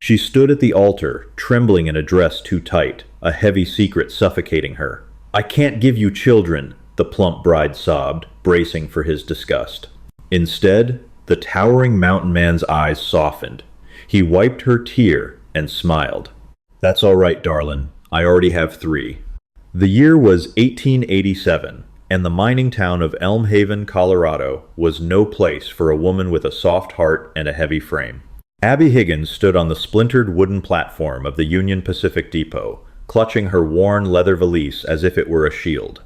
She stood at the altar, trembling in a dress too tight, a heavy secret suffocating her. "I can't give you children," the plump bride sobbed, bracing for his disgust. Instead, the towering mountain man's eyes softened. He wiped her tear and smiled. "That's all right, darlin'. I already have 3. The year was 1887, and the mining town of Elm Haven, Colorado, was no place for a woman with a soft heart and a heavy frame. Abby Higgins stood on the splintered wooden platform of the Union Pacific Depot, clutching her worn leather valise as if it were a shield.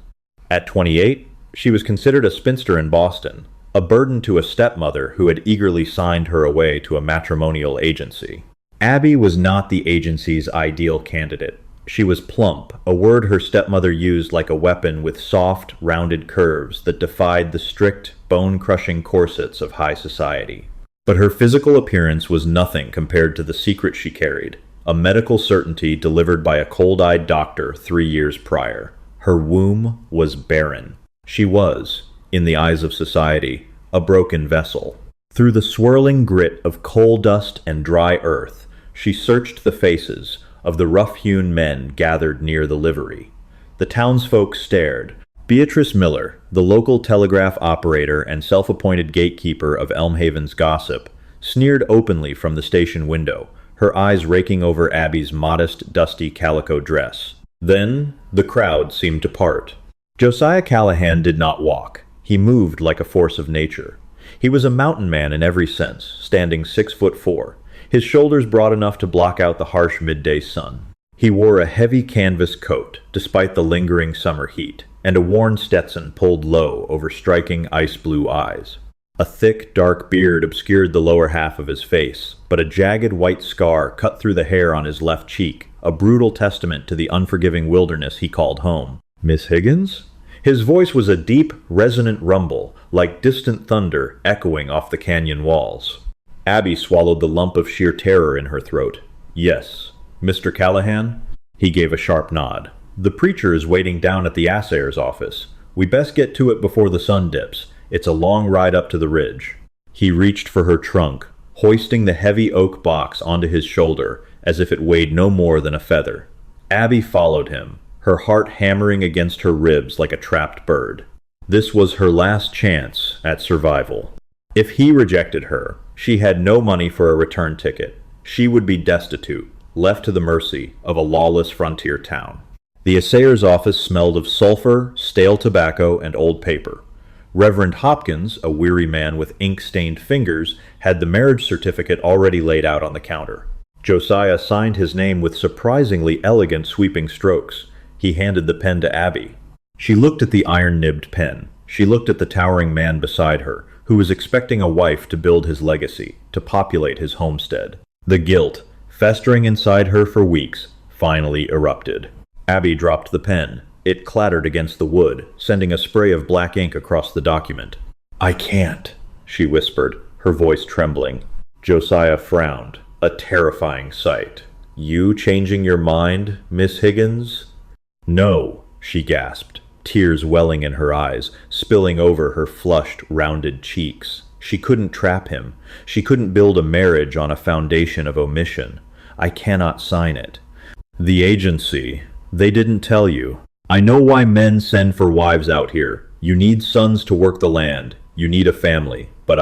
At 28, she was considered a spinster in Boston, a burden to a stepmother who had eagerly signed her away to a matrimonial agency. Abby was not the agency's ideal candidate. She was plump, a word her stepmother used like a weapon with soft, rounded curves that defied the strict, bone-crushing corsets of high society. But her physical appearance was nothing compared to the secret she carried, a medical certainty delivered by a cold-eyed doctor 3 years prior. Her womb was barren. She was, in the eyes of society, a broken vessel. Through the swirling grit of coal dust and dry earth, she searched the faces of the rough-hewn men gathered near the livery. The townsfolk stared. Beatrice Miller, the local telegraph operator and self-appointed gatekeeper of Elm Haven's gossip, sneered openly from the station window, her eyes raking over Abby's modest, dusty calico dress. Then, the crowd seemed to part. Josiah Callahan did not walk. He moved like a force of nature. He was a mountain man in every sense, standing 6'4", his shoulders broad enough to block out the harsh midday sun. He wore a heavy canvas coat, despite the lingering summer heat, and a worn Stetson pulled low over striking ice-blue eyes. A thick, dark beard obscured the lower half of his face, but a jagged white scar cut through the hair on his left cheek, a brutal testament to the unforgiving wilderness he called home. "Miss Higgins?" His voice was a deep, resonant rumble, like distant thunder echoing off the canyon walls. Abby swallowed the lump of sheer terror in her throat. "Yes. Mr. Callahan?" He gave a sharp nod. "The preacher is waiting down at the assayer's office. We best get to it before the sun dips. It's a long ride up to the ridge." He reached for her trunk, hoisting the heavy oak box onto his shoulder as if it weighed no more than a feather. Abby followed him, her heart hammering against her ribs like a trapped bird. This was her last chance at survival. If he rejected her, she had no money for a return ticket. She would be destitute, left to the mercy of a lawless frontier town. The assayer's office smelled of sulfur, stale tobacco, and old paper. Reverend Hopkins, a weary man with ink-stained fingers, had the marriage certificate already laid out on the counter. Josiah signed his name with surprisingly elegant sweeping strokes. He handed the pen to Abby. She looked at the iron-nibbed pen. She looked at the towering man beside her, who was expecting a wife to build his legacy, to populate his homestead. The guilt, festering inside her for weeks, finally erupted. Abby dropped the pen. It clattered against the wood, sending a spray of black ink across the document. "I can't," she whispered, her voice trembling. Josiah frowned, a terrifying sight. "You changing your mind, Miss Higgins?" "No," she gasped, tears welling in her eyes, spilling over her flushed, rounded cheeks. She couldn't trap him. She couldn't build a marriage on a foundation of omission. "I cannot sign it." "The agency. They didn't tell you. I know why men send for wives out here. You need sons to work the land. You need a family. But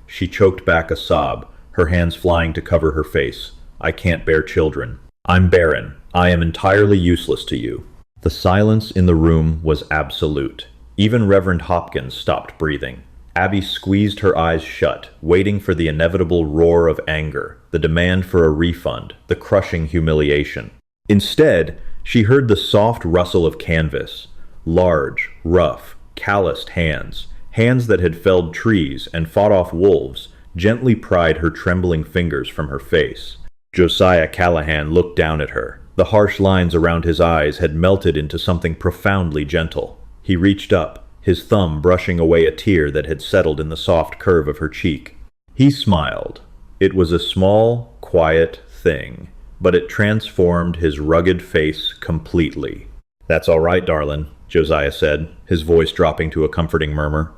She choked back a sob, her hands flying to cover her face. "I can't bear children. I'm barren. I am entirely useless to you." The silence in the room was absolute. Even Reverend Hopkins stopped breathing. Abby squeezed her eyes shut, waiting for the inevitable roar of anger, the demand for a refund, the crushing humiliation. Instead, she heard the soft rustle of canvas. Large, rough, calloused hands, hands that had felled trees and fought off wolves, gently pried her trembling fingers from her face. Josiah Callahan looked down at her. The harsh lines around his eyes had melted into something profoundly gentle. He reached up, his thumb brushing away a tear that had settled in the soft curve of her cheek. He smiled. It was a small, quiet thing, but it transformed his rugged face completely. "That's all right, darlin'," Josiah said, his voice dropping to a comforting murmur.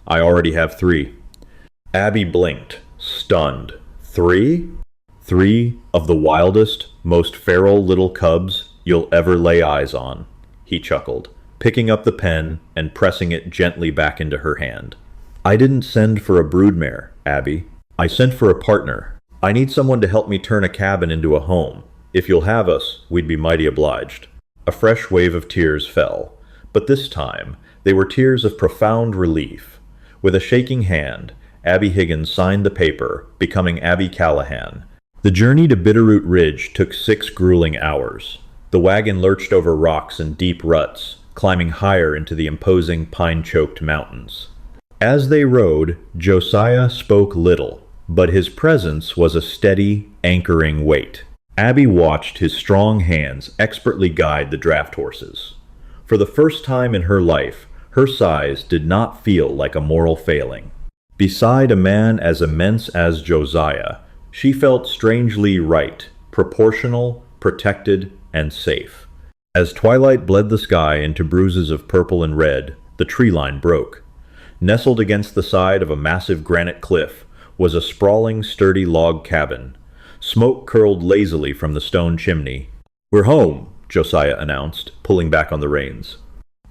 "I already have 3. Abby blinked, stunned. 3? 3 of the wildest, most feral little cubs you'll ever lay eyes on, he chuckled, picking up the pen and pressing it gently back into her hand. I didn't send for a broodmare, Abby. I sent for a partner. I need someone to help me turn a cabin into a home. If you'll have us, we'd be mighty obliged. A fresh wave of tears fell, but this time they were tears of profound relief. With a shaking hand, Abby Higgins signed the paper, becoming Abby Callahan. The journey to Bitterroot Ridge took 6 grueling hours. The wagon lurched over rocks and deep ruts, climbing higher into the imposing pine-choked mountains. As they rode, Josiah spoke little, but his presence was a steady, anchoring weight. Abby watched his strong hands expertly guide the draft horses. For the first time in her life, her size did not feel like a moral failing. Beside a man as immense as Josiah, she felt strangely right, proportional, protected, and safe. As twilight bled the sky into bruises of purple and red, the tree line broke. Nestled against the side of a massive granite cliff was a sprawling, sturdy log cabin. Smoke curled lazily from the stone chimney. "We're home," Josiah announced, pulling back on the reins.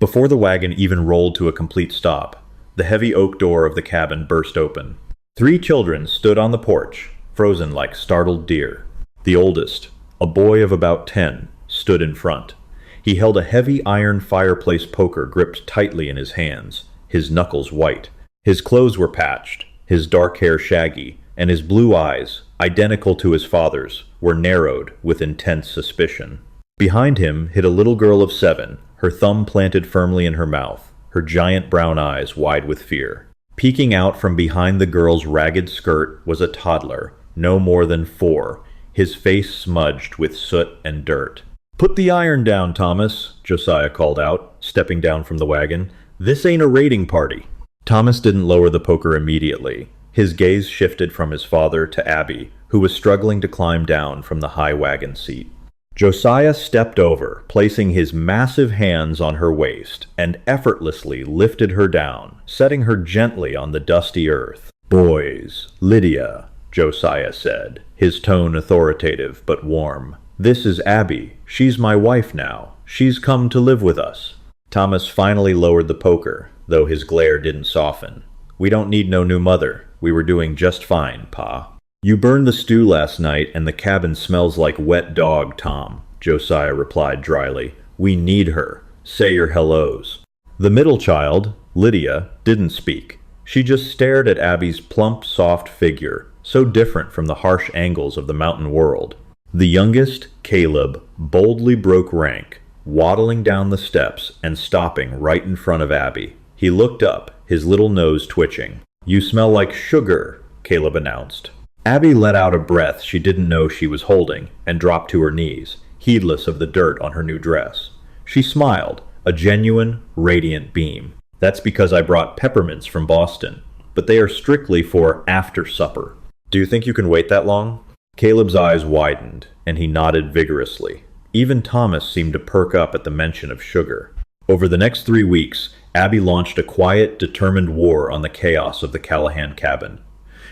Before the wagon even rolled to a complete stop, the heavy oak door of the cabin burst open. 3 children stood on the porch, frozen like startled deer. The oldest, a boy of about 10, stood in front. He held a heavy iron fireplace poker gripped tightly in his hands, his knuckles white. His clothes were patched, his dark hair shaggy, and his blue eyes, identical to his father's, were narrowed with intense suspicion. Behind him hid a little girl of 7, her thumb planted firmly in her mouth, her giant brown eyes wide with fear. Peeking out from behind the girl's ragged skirt was a toddler, no more than 4, his face smudged with soot and dirt. "Put the iron down, Thomas," Josiah called out, stepping down from the wagon. "This ain't a raiding party." Thomas didn't lower the poker immediately. His gaze shifted from his father to Abby, who was struggling to climb down from the high wagon seat. Josiah stepped over, placing his massive hands on her waist, and effortlessly lifted her down, setting her gently on the dusty earth. "Boys, Lydia," Josiah said, his tone authoritative but warm. "This is Abby. She's my wife now. She's come to live with us." Thomas finally lowered the poker, though his glare didn't soften. "We don't need no new mother. We were doing just fine, Pa." "You burned the stew last night, and the cabin smells like wet dog, Tom," Josiah replied dryly. "We need her. Say your hellos." The middle child, Lydia, didn't speak. She just stared at Abby's plump, soft figure, so different from the harsh angles of the mountain world. The youngest, Caleb, boldly broke rank, waddling down the steps and stopping right in front of Abby. He looked up, his little nose twitching. "You smell like sugar," Caleb announced. Abby let out a breath she didn't know she was holding and dropped to her knees, heedless of the dirt on her new dress. She smiled, a genuine, radiant beam. "That's because I brought peppermints from Boston, but they are strictly for after supper. Do you think you can wait that long?" Caleb's eyes widened, and he nodded vigorously. Even Thomas seemed to perk up at the mention of sugar. Over the next 3 weeks, Abby launched a quiet, determined war on the chaos of the Callahan cabin.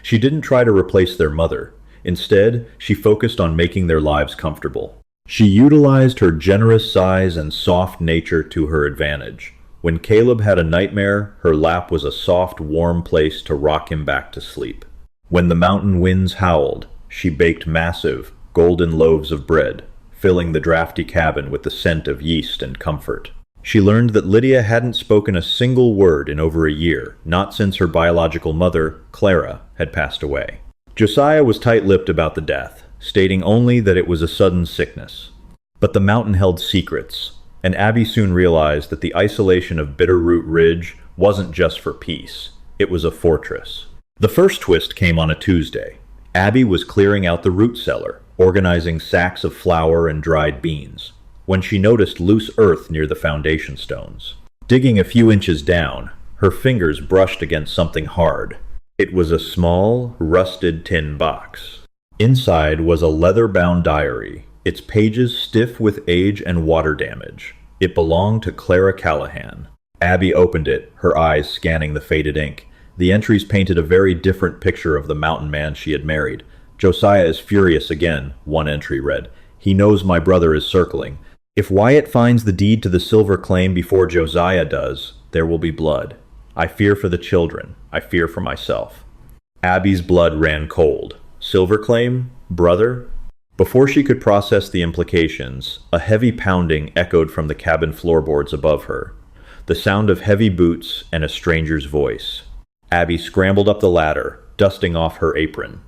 She didn't try to replace their mother. Instead, she focused on making their lives comfortable. She utilized her generous size and soft nature to her advantage. When Caleb had a nightmare, her lap was a soft, warm place to rock him back to sleep. When the mountain winds howled, she baked massive, golden loaves of bread, filling the drafty cabin with the scent of yeast and comfort. She learned that Lydia hadn't spoken a single word in over a year, not since her biological mother, Clara, had passed away. Josiah was tight-lipped about the death, stating only that it was a sudden sickness. But the mountain held secrets, and Abby soon realized that the isolation of Bitterroot Ridge wasn't just for peace. It was a fortress. The first twist came on a Tuesday. Abby was clearing out the root cellar, organizing sacks of flour and dried beans, when she noticed loose earth near the foundation stones. Digging a few inches down, her fingers brushed against something hard. It was a small, rusted tin box. Inside was a leather-bound diary, its pages stiff with age and water damage. It belonged to Clara Callahan. Abby opened it, her eyes scanning the faded ink. The entries painted a very different picture of the mountain man she had married. Josiah is furious again, one entry read. He knows my brother is circling. If Wyatt finds the deed to the silver claim before Josiah does, there will be blood. I fear for the children. I fear for myself. Abby's blood ran cold. Silver claim? Brother? Before she could process the implications, a heavy pounding echoed from the cabin floorboards above her. The sound of heavy boots and a stranger's voice. Abby scrambled up the ladder, dusting off her apron.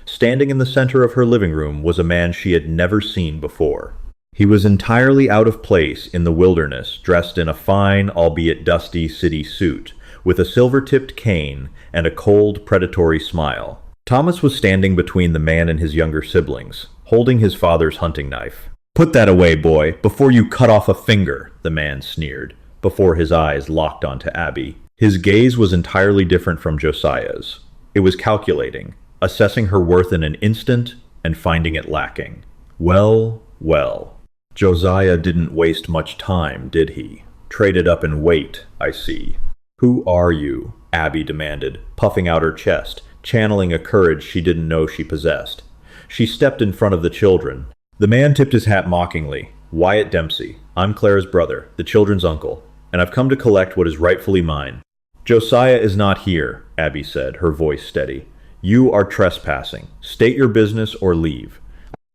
Standing in the center of her living room was a man she had never seen before. He was entirely out of place in the wilderness, dressed in a fine, albeit dusty, city suit, with a silver-tipped cane and a cold, predatory smile. Thomas was standing between the man and his younger siblings, holding his father's hunting knife. "Put that away, boy, before you cut off a finger," the man sneered, before his eyes locked onto Abby. His gaze was entirely different from Josiah's. It was calculating, assessing her worth in an instant and finding it lacking. Well, well. Josiah didn't waste much time, did he? Traded up in weight, I see. "Who are you?" Abby demanded, puffing out her chest, channeling a courage she didn't know she possessed. She stepped in front of the children. The man tipped his hat mockingly. "Wyatt Dempsey. I'm Clara's brother, the children's uncle, and I've come to collect what is rightfully mine." "Josiah is not here," Abby said, her voice steady. "You are trespassing. State your business or leave."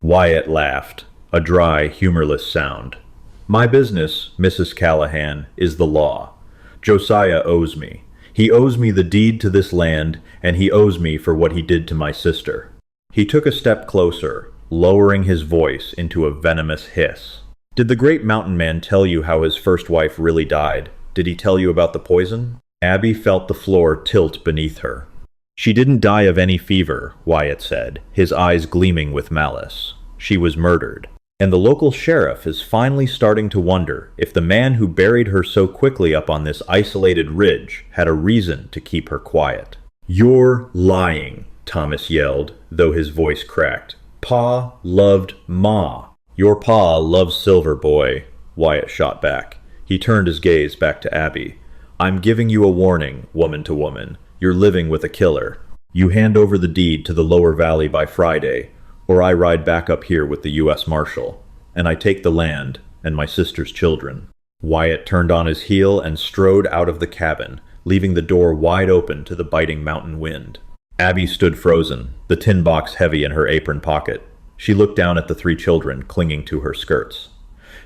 Wyatt laughed, a dry, humorless sound. "My business, Mrs. Callahan, is the law. Josiah owes me. He owes me the deed to this land, and he owes me for what he did to my sister." He took a step closer, lowering his voice into a venomous hiss. "Did the great mountain man tell you how his first wife really died? Did he tell you about the poison?" Abby felt the floor tilt beneath her. "She didn't die of any fever," Wyatt said, his eyes gleaming with malice. "She was murdered. And the local sheriff is finally starting to wonder if the man who buried her so quickly up on this isolated ridge had a reason to keep her quiet." "You're lying," Thomas yelled, though his voice cracked. "Pa loved Ma." "Your pa loves silver, boy," Wyatt shot back. He turned his gaze back to Abby. "I'm giving you a warning, woman to woman. You're living with a killer. You hand over the deed to the lower valley by Friday, or I ride back up here with the U.S. Marshal, and I take the land and my sister's children." Wyatt turned on his heel and strode out of the cabin, leaving the door wide open to the biting mountain wind. Abby stood frozen, the tin box heavy in her apron pocket. She looked down at the three children clinging to her skirts.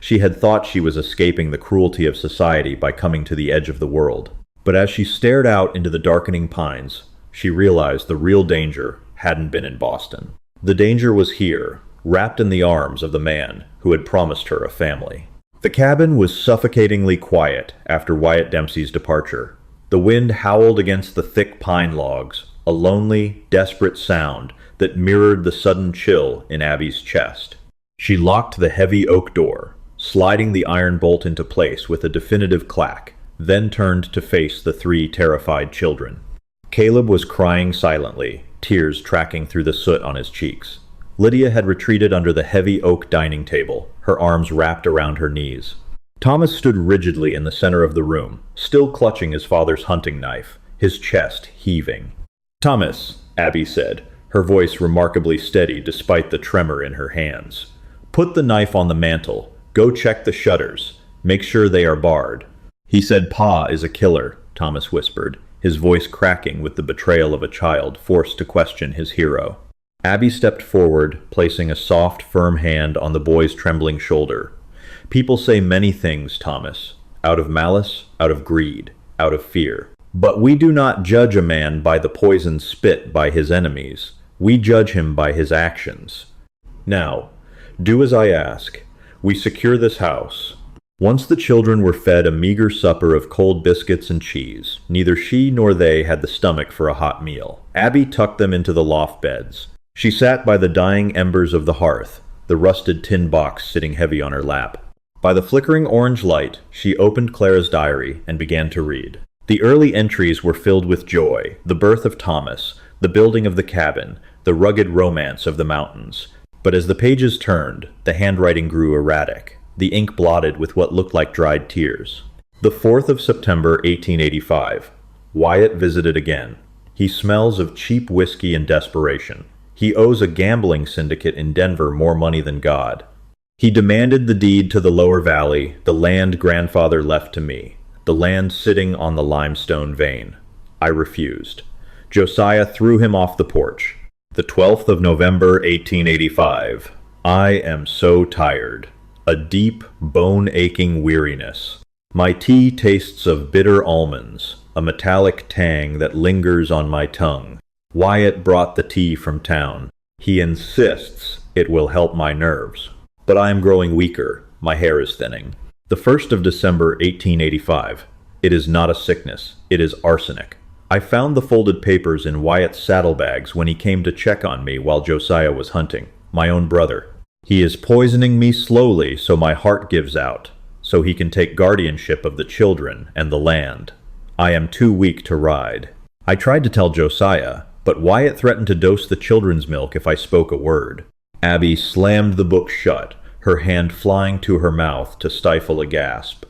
She had thought she was escaping the cruelty of society by coming to the edge of the world. But as she stared out into the darkening pines, she realized the real danger hadn't been in Boston. The danger was here, wrapped in the arms of the man who had promised her a family. The cabin was suffocatingly quiet after Wyatt Dempsey's departure. The wind howled against the thick pine logs, a lonely, desperate sound that mirrored the sudden chill in Abby's chest. She locked the heavy oak door, sliding the iron bolt into place with a definitive clack, then turned to face the three terrified children. Caleb was crying silently, tears tracking through the soot on his cheeks. Lydia had retreated under the heavy oak dining table, her arms wrapped around her knees. Thomas stood rigidly in the center of the room, still clutching his father's hunting knife, his chest heaving. "Thomas," Abby said, her voice remarkably steady despite the tremor in her hands. "Put the knife on the mantel. Go check the shutters. Make sure they are barred." "He said Pa is a killer," Thomas whispered, his voice cracking with the betrayal of a child forced to question his hero. Abby stepped forward, placing a soft, firm hand on the boy's trembling shoulder. "People say many things, Thomas, out of malice, out of greed, out of fear. But we do not judge a man by the poison spit by his enemies. We judge him by his actions. Now, do as I ask. We secure this house." Once the children were fed a meager supper of cold biscuits and cheese, neither she nor they had the stomach for a hot meal. Abby tucked them into the loft beds. She sat by the dying embers of the hearth, the rusted tin box sitting heavy on her lap. By the flickering orange light, she opened Clara's diary and began to read. The early entries were filled with joy, the birth of Thomas, the building of the cabin, the rugged romance of the mountains. But as the pages turned, the handwriting grew erratic, the ink blotted with what looked like dried tears. The 4th of September, 1885. Wyatt visited again. He smells of cheap whiskey and desperation. He owes a gambling syndicate in Denver more money than God. He demanded the deed to the lower valley, the land grandfather left to me, the land sitting on the limestone vein. I refused. Josiah threw him off the porch. The 12th of November, 1885. I am so tired. A deep, bone-aching weariness. My tea tastes of bitter almonds, a metallic tang that lingers on my tongue. Wyatt brought the tea from town. He insists it will help my nerves. But I am growing weaker. My hair is thinning. The 1st of December, 1885. It is not a sickness. It is arsenic. I found the folded papers in Wyatt's saddlebags when he came to check on me while Josiah was hunting. My own brother. He is poisoning me slowly so my heart gives out, so he can take guardianship of the children and the land. I am too weak to ride. I tried to tell Josiah, but Wyatt threatened to dose the children's milk if I spoke a word. Abby slammed the book shut, her hand flying to her mouth to stifle a gasp.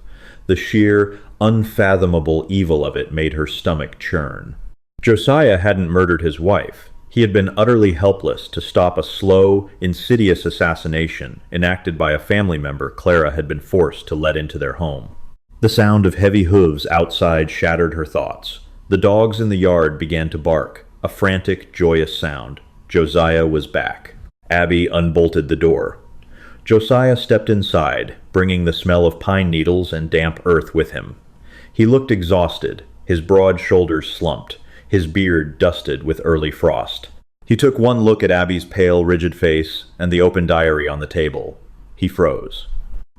The sheer, unfathomable evil of it made her stomach churn. Josiah hadn't murdered his wife. He had been utterly helpless to stop a slow, insidious assassination enacted by a family member Clara had been forced to let into their home. The sound of heavy hooves outside shattered her thoughts. The dogs in the yard began to bark, a frantic, joyous sound. Josiah was back. Abby unbolted the door. Josiah stepped inside, bringing the smell of pine needles and damp earth with him. He looked exhausted, his broad shoulders slumped, his beard dusted with early frost. He took one look at Abby's pale, rigid face and the open diary on the table. He froze.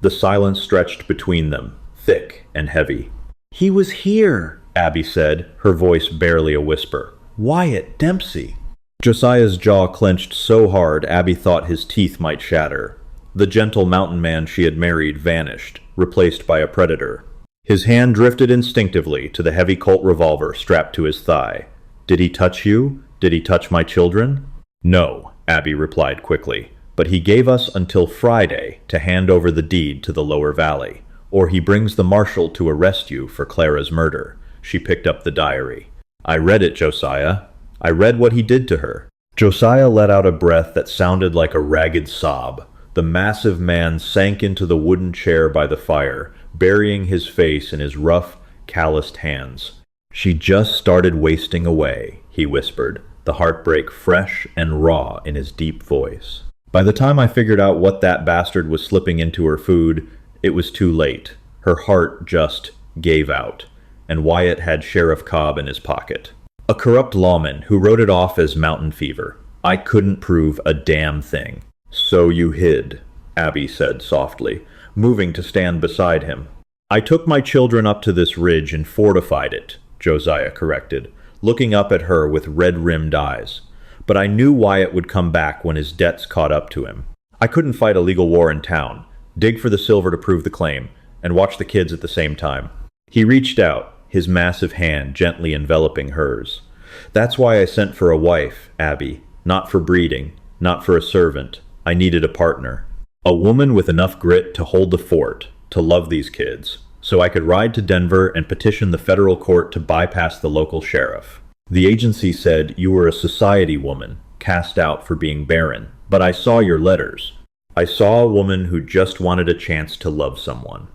The silence stretched between them, thick and heavy. "He was here," Abby said, her voice barely a whisper. "Wyatt Dempsey." Josiah's jaw clenched so hard Abby thought his teeth might shatter. The gentle mountain man she had married vanished, replaced by a predator. His hand drifted instinctively to the heavy Colt revolver strapped to his thigh. "Did he touch you? Did he touch my children?" "No," Abby replied quickly, "but he gave us until Friday to hand over the deed to the lower valley, or he brings the marshal to arrest you for Clara's murder." She picked up the diary. "I read it, Josiah. I read what he did to her." Josiah let out a breath that sounded like a ragged sob. The massive man sank into the wooden chair by the fire, burying his face in his rough, calloused hands. "She just started wasting away," he whispered, the heartbreak fresh and raw in his deep voice. "By the time I figured out what that bastard was slipping into her food, it was too late. Her heart just gave out, and Wyatt had Sheriff Cobb in his pocket. A corrupt lawman who wrote it off as mountain fever. I couldn't prove a damn thing." "So you hid," Abby said softly, moving to stand beside him. "I took my children up to this ridge and fortified it," Josiah corrected, looking up at her with red-rimmed eyes. "But I knew Wyatt would come back when his debts caught up to him. I couldn't fight a legal war in town, dig for the silver to prove the claim, and watch the kids at the same time." He reached out, his massive hand gently enveloping hers. "That's why I sent for a wife, Abby. Not for breeding, not for a servant. I needed a partner. A woman with enough grit to hold the fort, to love these kids, so I could ride to Denver and petition the federal court to bypass the local sheriff. The agency said you were a society woman, cast out for being barren, but I saw your letters. I saw a woman who just wanted a chance to love someone.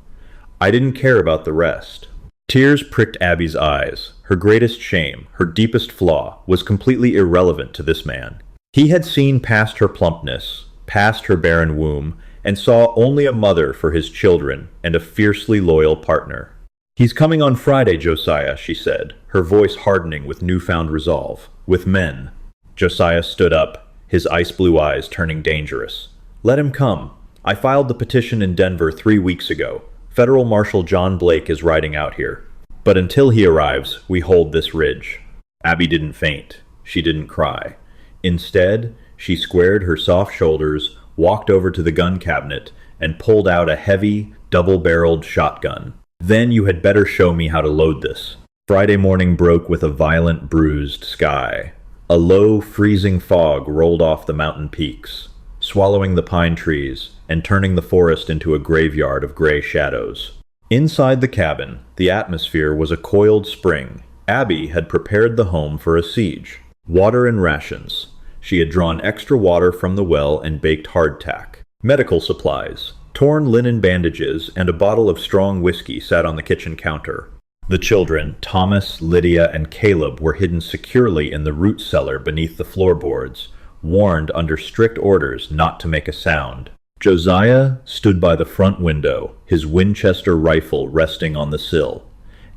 I didn't care about the rest." Tears pricked Abby's eyes. Her greatest shame, her deepest flaw, was completely irrelevant to this man. He had seen past her plumpness, past her barren womb, and saw only a mother for his children and a fiercely loyal partner. "He's coming on Friday, Josiah," she said, her voice hardening with newfound resolve. "With men." Josiah stood up, his ice-blue eyes turning dangerous. "Let him come. I filed the petition in Denver 3 weeks ago. Federal Marshal John Blake is riding out here. But until he arrives, we hold this ridge." Abby didn't faint. She didn't cry. Instead, she squared her soft shoulders, walked over to the gun cabinet, and pulled out a heavy, double-barreled shotgun. "Then you had better show me how to load this." Friday morning broke with a violent, bruised sky. A low, freezing fog rolled off the mountain peaks, swallowing the pine trees and turning the forest into a graveyard of gray shadows. Inside the cabin, the atmosphere was a coiled spring. Abby had prepared the home for a siege. Water and rations. She had drawn extra water from the well and baked hardtack. Medical supplies, torn linen bandages, and a bottle of strong whiskey sat on the kitchen counter. The children, Thomas, Lydia, and Caleb, were hidden securely in the root cellar beneath the floorboards, warned under strict orders not to make a sound. Josiah stood by the front window, his Winchester rifle resting on the sill.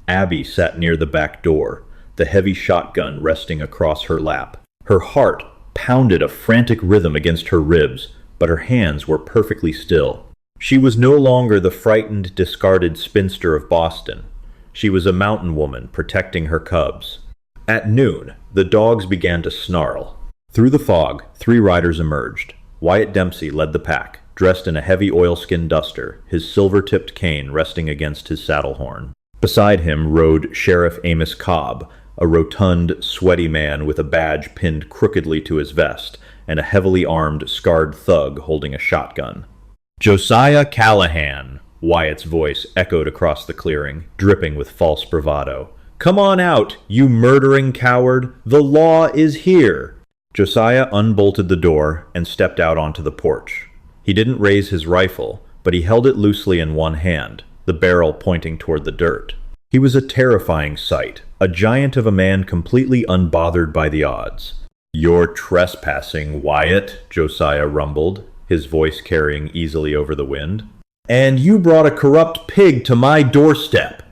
Abby sat near the back door, the heavy shotgun resting across her lap. Her heart pounded a frantic rhythm against her ribs, but her hands were perfectly still. She was no longer the frightened, discarded spinster of Boston. She was a mountain woman protecting her cubs. At noon, the dogs began to snarl. Through the fog, 3 riders emerged. Wyatt Dempsey led the pack, dressed in a heavy oilskin duster, his silver-tipped cane resting against his saddle horn. Beside him rode Sheriff Amos Cobb, a rotund, sweaty man with a badge pinned crookedly to his vest, and a heavily armed, scarred thug holding a shotgun. "Josiah Callahan," Wyatt's voice echoed across the clearing, dripping with false bravado. "Come on out, you murdering coward! The law is here!" Josiah unbolted the door and stepped out onto the porch. He didn't raise his rifle, but he held it loosely in one hand, the barrel pointing toward the dirt. He was a terrifying sight, a giant of a man completely unbothered by the odds. "You're trespassing, Wyatt," Josiah rumbled, his voice carrying easily over the wind. "And you brought a corrupt pig to my doorstep."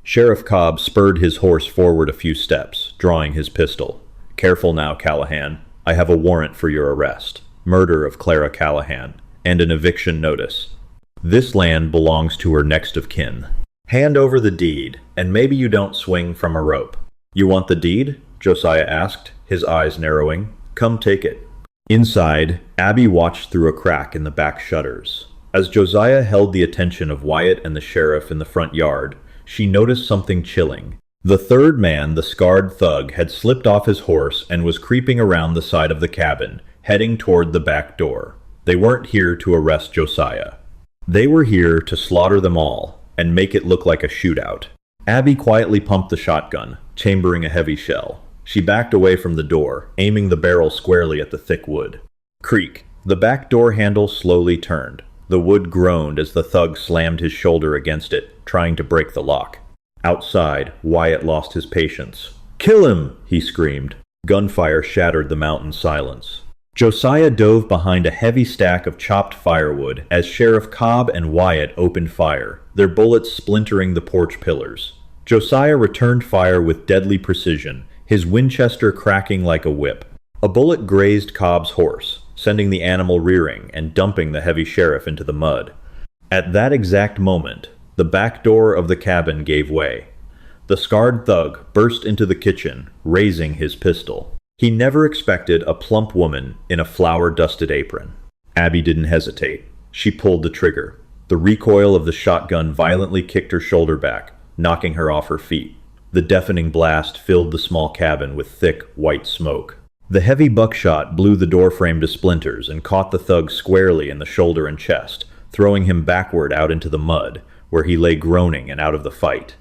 Sheriff Cobb spurred his horse forward a few steps, drawing his pistol. "Careful now, Callahan. I have a warrant for your arrest. Murder of Clara Callahan, and an eviction notice. This land belongs to her next of kin. Hand over the deed, and maybe you don't swing from a rope." "You want the deed?" Josiah asked, his eyes narrowing. "Come take it." Inside, Abby watched through a crack in the back shutters. As Josiah held the attention of Wyatt and the sheriff in the front yard, she noticed something chilling. The third man, the scarred thug, had slipped off his horse and was creeping around the side of the cabin, heading toward the back door. They weren't here to arrest Josiah. They were here to slaughter them all and make it look like a shootout. Abby quietly pumped the shotgun, chambering a heavy shell. She backed away from the door, aiming the barrel squarely at the thick wood. Creak. The back door handle slowly turned. The wood groaned as the thug slammed his shoulder against it, trying to break the lock. Outside, Wyatt lost his patience. "Kill him!" he screamed. Gunfire shattered the mountain silence. Josiah dove behind a heavy stack of chopped firewood as Sheriff Cobb and Wyatt opened fire, their bullets splintering the porch pillars. Josiah returned fire with deadly precision, his Winchester cracking like a whip. A bullet grazed Cobb's horse, sending the animal rearing and dumping the heavy sheriff into the mud. At that exact moment, the back door of the cabin gave way. The scarred thug burst into the kitchen, raising his pistol. He never expected a plump woman in a flour-dusted apron. Abby didn't hesitate. She pulled the trigger. The recoil of the shotgun violently kicked her shoulder back, knocking her off her feet. The deafening blast filled the small cabin with thick, white smoke. The heavy buckshot blew the doorframe to splinters and caught the thug squarely in the shoulder and chest, throwing him backward out into the mud, where he lay groaning and out of the fight.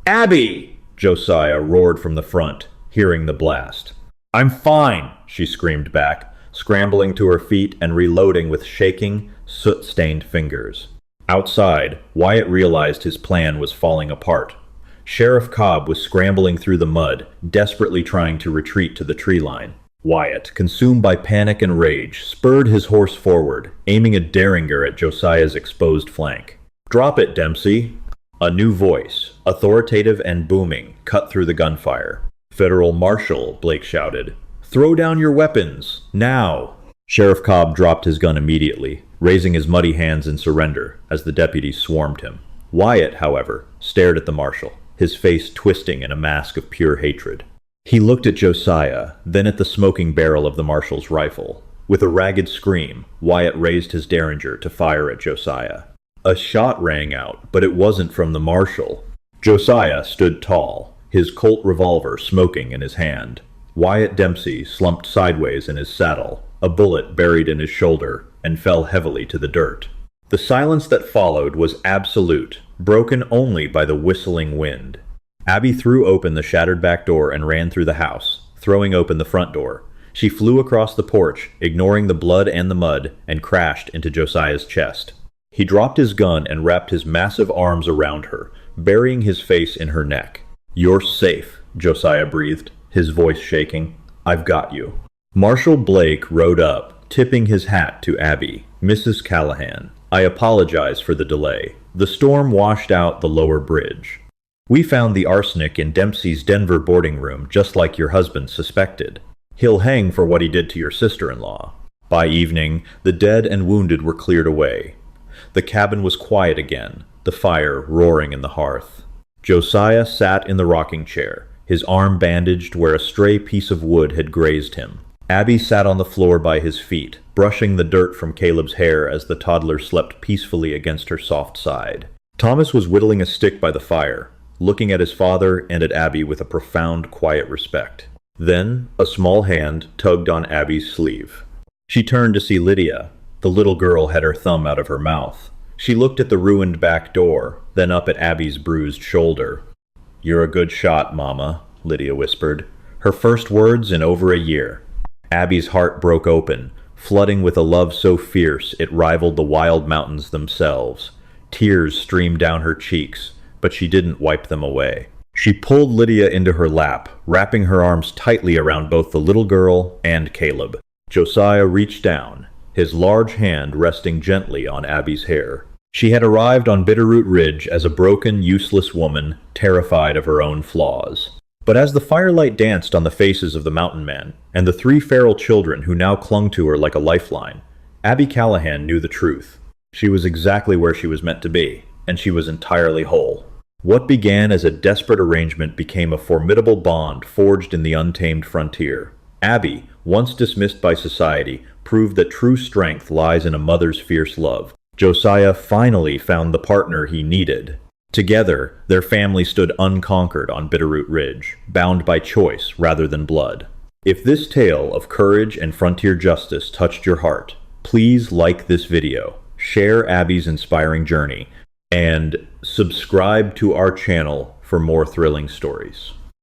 "Abby!" Josiah roared from the front, hearing the blast. "I'm fine," she screamed back, scrambling to her feet and reloading with shaking, soot-stained fingers. Outside, Wyatt realized his plan was falling apart. Sheriff Cobb was scrambling through the mud, desperately trying to retreat to the tree line. Wyatt, consumed by panic and rage, spurred his horse forward, aiming a derringer at Josiah's exposed flank. "Drop it, Dempsey!" A new voice, authoritative and booming, cut through the gunfire. "Federal Marshal," Blake shouted. "Throw down your weapons, now!" Sheriff Cobb dropped his gun immediately, raising his muddy hands in surrender as the deputies swarmed him. Wyatt, however, stared at the marshal, his face twisting in a mask of pure hatred. He looked at Josiah, then at the smoking barrel of the marshal's rifle. With a ragged scream, Wyatt raised his derringer to fire at Josiah. A shot rang out, but it wasn't from the marshal. Josiah stood tall, his Colt revolver smoking in his hand. Wyatt Dempsey slumped sideways in his saddle, a bullet buried in his shoulder, and fell heavily to the dirt. The silence that followed was absolute, broken only by the whistling wind. Abby threw open the shattered back door and ran through the house, throwing open the front door. She flew across the porch, ignoring the blood and the mud, and crashed into Josiah's chest. He dropped his gun and wrapped his massive arms around her, burying his face in her neck. "You're safe," Josiah breathed, his voice shaking. "I've got you." Marshal Blake rode up, tipping his hat to Abby. "Mrs. Callahan, I apologize for the delay. The storm washed out the lower bridge. We found the arsenic in Dempsey's Denver boarding room, just like your husband suspected. He'll hang for what he did to your sister-in-law." By evening, the dead and wounded were cleared away. The cabin was quiet again, the fire roaring in the hearth. Josiah sat in the rocking chair, his arm bandaged where a stray piece of wood had grazed him. Abby sat on the floor by his feet, brushing the dirt from Caleb's hair as the toddler slept peacefully against her soft side. Thomas was whittling a stick by the fire, looking at his father and at Abby with a profound, quiet respect. Then, a small hand tugged on Abby's sleeve. She turned to see Lydia. The little girl had her thumb out of her mouth. She looked at the ruined back door, then up at Abby's bruised shoulder. "You're a good shot, Mama," Lydia whispered, her first words in over a year. Abby's heart broke open, flooding with a love so fierce it rivaled the wild mountains themselves. Tears streamed down her cheeks, but she didn't wipe them away. She pulled Lydia into her lap, wrapping her arms tightly around both the little girl and Caleb. Josiah reached down, his large hand resting gently on Abby's hair. She had arrived on Bitterroot Ridge as a broken, useless woman, terrified of her own flaws. But as the firelight danced on the faces of the mountain men, and the 3 feral children who now clung to her like a lifeline, Abby Callahan knew the truth. She was exactly where she was meant to be, and she was entirely whole. What began as a desperate arrangement became a formidable bond forged in the untamed frontier. Abby, once dismissed by society, proved that true strength lies in a mother's fierce love. Josiah finally found the partner he needed. Together, their family stood unconquered on Bitterroot Ridge, bound by choice rather than blood. If this tale of courage and frontier justice touched your heart, please like this video, share Abby's inspiring journey, and subscribe to our channel for more thrilling stories.